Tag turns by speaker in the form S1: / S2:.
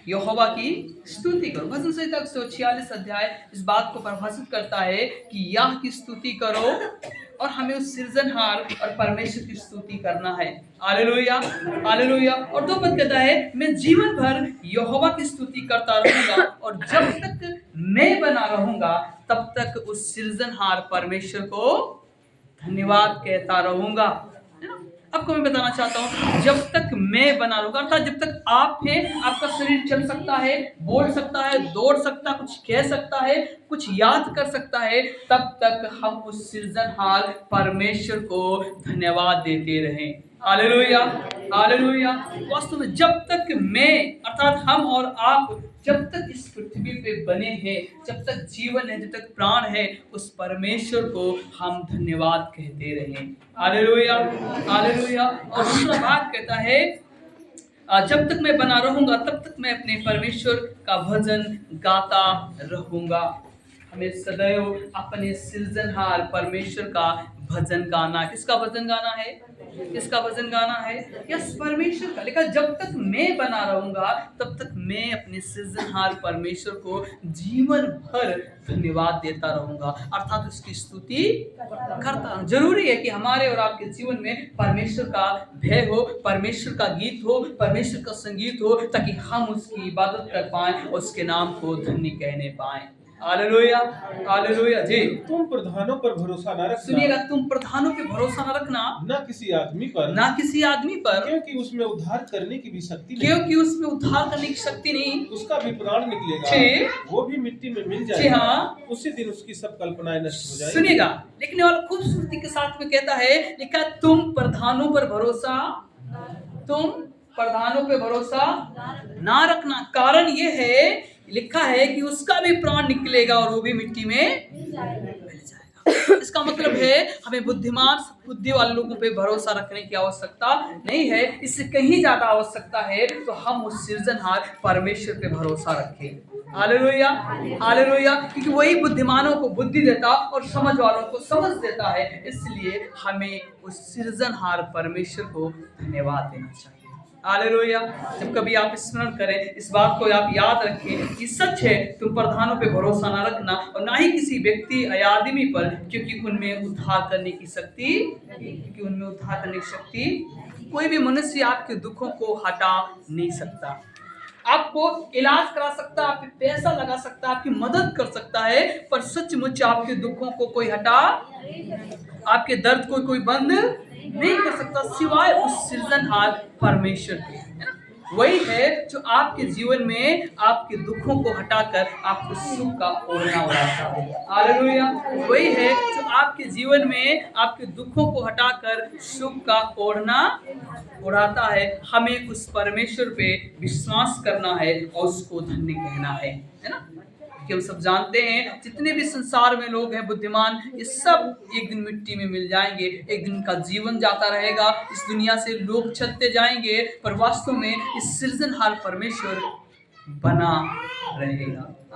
S1: यहोवा की स्तुति करो। भजन संहिता 146 अध्याय इस बात को परिभाषित करता है कि याह की स्तुति करो और हमें उस सृजनहार और परमेश्वर की स्तुति करना है। Hallelujah, hallelujah. और दो पद कहता है, मैं जीवन भर यहोवा की स्तुति करता रहूंगा और जब तक मैं बना रहूंगा तब तक उस सृजनहार परमेश्वर को धन्यवाद कहता रहूंगा। आपको मैं बताना चाहता हूं, जब तक मैं बना रहूंगा, अर्थात जब तक आप हैं, आपका शरीर चल सकता है, बोल सकता है, दौड़ सकता है, कुछ कह सकता है, कुछ याद कर सकता है, तब तक हम उस सृजनहार परमेश्वर को धन्यवाद देते रहें। Hallelujah, hallelujah. वास्तव में जब तक मैं, अर्थात हम और आप जब तक इस पृथ्वी पे बने हैं, जब तक जीवन है, जब तक प्राण है, उस परमेश्वर को हम धन्यवाद कहते रहें। Hallelujah, hallelujah. और दूसरा भाग कहता है, जब तक मैं बना रहूंगा तब तक मैं अपने परमेश्वर का भजन गाता रहूंगा। हमें सदैव अपने सृजनहार परमेश्वर का भजन गाना। किसका भजन गाना है? किसका भजन गाना है? यस, परमेश्वर का। लेकिन जब तक मैं बना रहूंगा तब तक मैं अपने सृजनहार परमेश्वर को जीवन भर धन्यवाद देता रहूंगा, अर्थात उसकी स्तुति करता रहूं। जरूरी है कि हमारे और आपके जीवन में परमेश्वर का भय हो, परमेश्वर का गीत हो, परमेश्वर का संगीत हो, ताकि हम उसकी इबादत कर पाएं और उसके नाम को धन्य कहने पाएं। हालेलुया, हालेलुया जी।
S2: तुम प्रधानों पर भरोसा न रखना।
S1: सुनिएगा, तुम प्रधानों पे भरोसा न रखना,
S2: ना किसी आदमी पर,
S1: ना किसी आदमी पर,
S2: क्योंकि उसमें उद्धार करने की भी शक्ति नहीं।
S1: क्योंकि उसमें उद्धार करने की शक्ति नहीं।
S2: उसका भी प्राण निकलेगा, वो भी मिट्टी में मिल जाएगा।
S1: हाँ,
S2: उसी दिन उसकी सब कल्पनाएं नष्ट हो जाएंगी।
S1: सुनिएगा, लिखने वाला खूबसूरती के साथ में कहता है, लिखा तुम प्रधानों पर भरोसा, तुम प्रधानों पे भरोसा ना रखना। कारण ये है, लिखा है कि उसका भी प्राण निकलेगा और वो भी मिट्टी में मिल जाएगा। इसका मतलब है हमें बुद्धिमान बुद्धि वाले लोगों पे भरोसा रखने की आवश्यकता नहीं है, इससे कहीं ज्यादा आवश्यकता है तो हम उस सृजनहार परमेश्वर पे भरोसा रखें। Hallelujah, hallelujah. क्योंकि वही बुद्धिमानों को बुद्धि देता और समझ वालों को समझ देता है। इसलिए हमें उस सृजनहार परमेश्वर को धन्यवाद देना चाहिए। हालेलुया। जब कभी आप स्मरण करें, इस बात को आप याद रखें कि सच है, तुम प्रधानों पे भरोसा ना रखना और ना ही किसी व्यक्ति या आदमी पर, क्योंकि उनमें उद्धार करने की शक्ति, क्योंकि उनमें उद्धार करने की शक्ति, कोई भी मनुष्य आपके दुखों को हटा नहीं सकता। आपको इलाज करा सकता, आप पे पैसा लगा सकता, आपकी मदद कर सकता है, पर सचमुच आपके दुखों को कोई हटा, आपके दर्द को कोई बंद नहीं कर सकता सिवाय उस सृजनहार परमेश्वर के। वही है जो आपके जीवन में आपके दुखों को हटाकर आपको सुख का ओढ़ना उड़ाता है। हालेलुया। वही है जो आपके जीवन में आपके दुखों को हटाकर सुख का ओढ़ना उड़ाता है। हमें उस परमेश्वर पे विश्वास करना है और उसको धन्य कहना है ना। कि हम सब जानते हैं, जितने भी संसार में लोग हैं बुद्धिमान, ये सब एक दिन मिट्टी में मिल जाएंगे, एक दिन का जीवन जाता रहेगा, इस दुनिया से लोग चलते जाएंगे, पर वास्तव में इस सृजनहार परमेश्वर बना रहेगा।